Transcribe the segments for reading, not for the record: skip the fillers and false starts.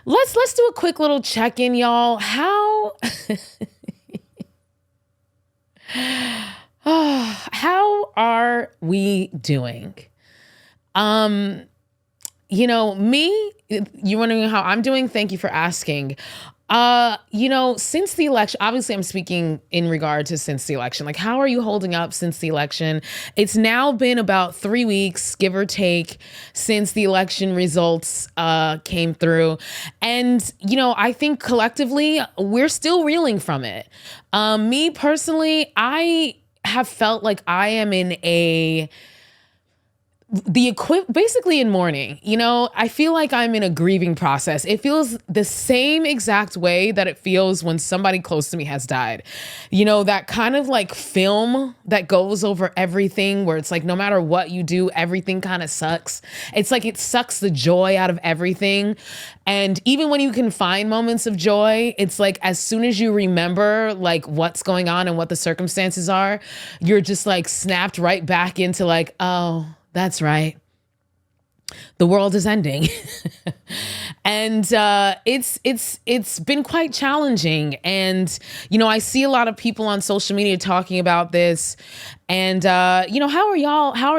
Let's do a quick little check-in, y'all. How are we doing? Um, me, you wondering how I'm doing? Thank you for asking. Since the election, obviously I'm speaking in regard to since the election. Like, how are you holding up since the election? It's now been about 3 weeks, give or take, since the election results came through. And, I think collectively we're still reeling from it. Me personally, I have felt like I am in basically in mourning. I feel like I'm in a grieving process. It feels the same exact way that it feels when somebody close to me has died. That kind of like film that goes over everything, where it's like no matter what you do, everything kind of sucks. It's like it sucks the joy out of everything. And even when you can find moments of joy, it's like as soon as you remember like what's going on and what the circumstances are, you're just like snapped right back into like, oh, that's right, the world is ending. And it's been quite challenging. And I see a lot of people on social media talking about this. And how are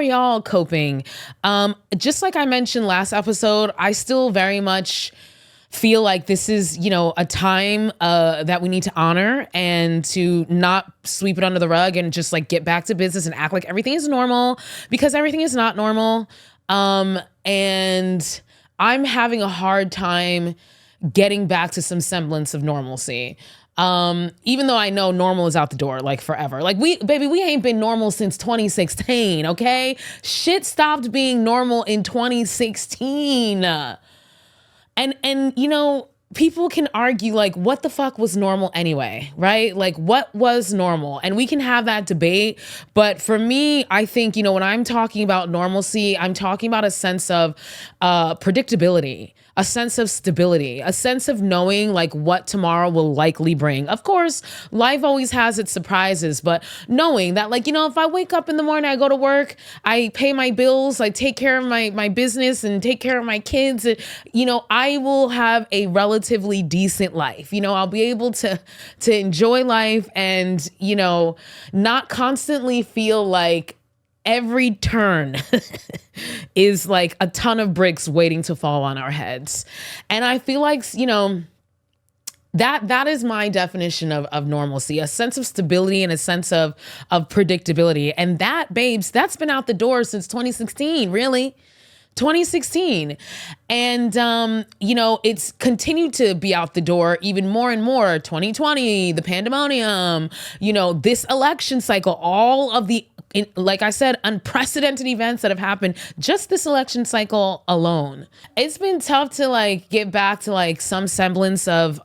y'all coping? Just like I mentioned last episode, I still very much feel like this is, a time that we need to honor and to not sweep it under the rug and just like get back to business and act like everything is normal, because everything is not normal. And I'm having a hard time getting back to some semblance of normalcy. Even though I know normal is out the door like forever. Like we ain't been normal since 2016, okay? Shit stopped being normal in 2016. And people can argue like, what the fuck was normal anyway, right? Like what was normal? And we can have that debate. But for me, I think, when I'm talking about normalcy, I'm talking about a sense of predictability, a sense of stability, a sense of knowing like what tomorrow will likely bring. Of course, life always has its surprises, but knowing that like, if I wake up in the morning, I go to work, I pay my bills, I take care of my business and take care of my kids, and, I will have a relatively decent life. I'll be able to enjoy life and, not constantly feel like every turn is like a ton of bricks waiting to fall on our heads. And I feel like, that is my definition of normalcy, a sense of stability and a sense of predictability. And that, babes, that's been out the door since 2016, really. 2016. And, it's continued to be out the door even more and more. 2020, the pandemonium, this election cycle, all of the, like I said, unprecedented events that have happened just this election cycle alone. It's been tough to like get back to like some semblance of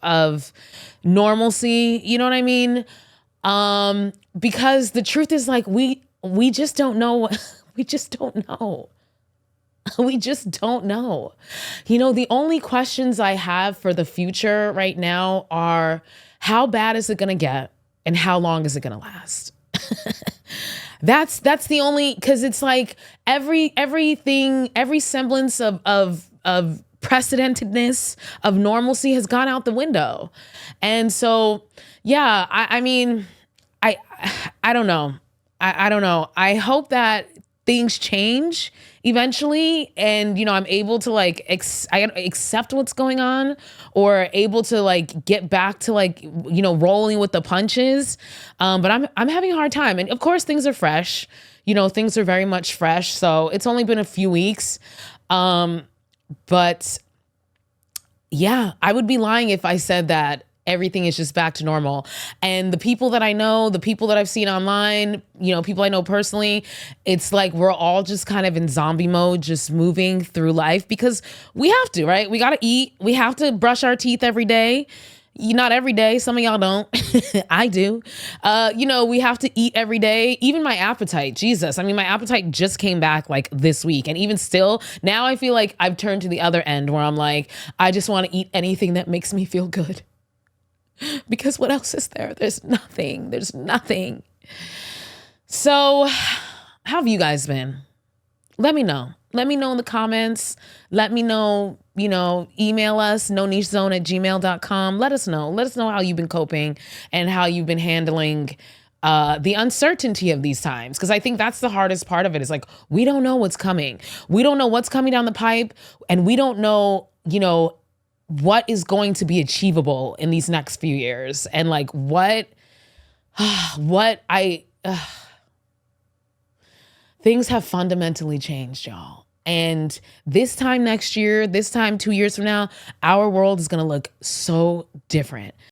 normalcy. You know what I mean? Because the truth is like, we just don't know. We just don't know. We just don't know. The only questions I have for the future right now are, how bad is it going to get and how long is it going to last? That's the only, because it's like everything, every semblance of precedentedness, of normalcy has gone out the window. And so, yeah, I mean, I don't know. I don't know. I hope that things change eventually, and I'm able to like I accept what's going on, or able to like get back to like rolling with the punches. But I'm having a hard time, and of course things are fresh. Things are very much fresh. So it's only been a few weeks, but yeah, I would be lying if I said that everything is just back to normal. And the people that I know, the people that I've seen online, people I know personally, it's like we're all just kind of in zombie mode, just moving through life because we have to, right? We got to eat. We have to brush our teeth every day. Not every day. Some of y'all don't. I do. We have to eat every day. Even my appetite, Jesus. I mean, my appetite just came back like this week. And even still, now I feel like I've turned to the other end where I'm like, I just want to eat anything that makes me feel good. Because what else is there? There's nothing. There's nothing. So how have you guys been? Let me know. Let me know in the comments. Let me know, email us, nonichezone@gmail.com. Let us know. Let us know how you've been coping and how you've been handling the uncertainty of these times. Because I think that's the hardest part of it is like, we don't know what's coming. We don't know what's coming down the pipe. And we don't know, what is going to be achievable in these next few years. And like things have fundamentally changed, y'all. And this time next year, this time 2 years from now, our world is going to look so different.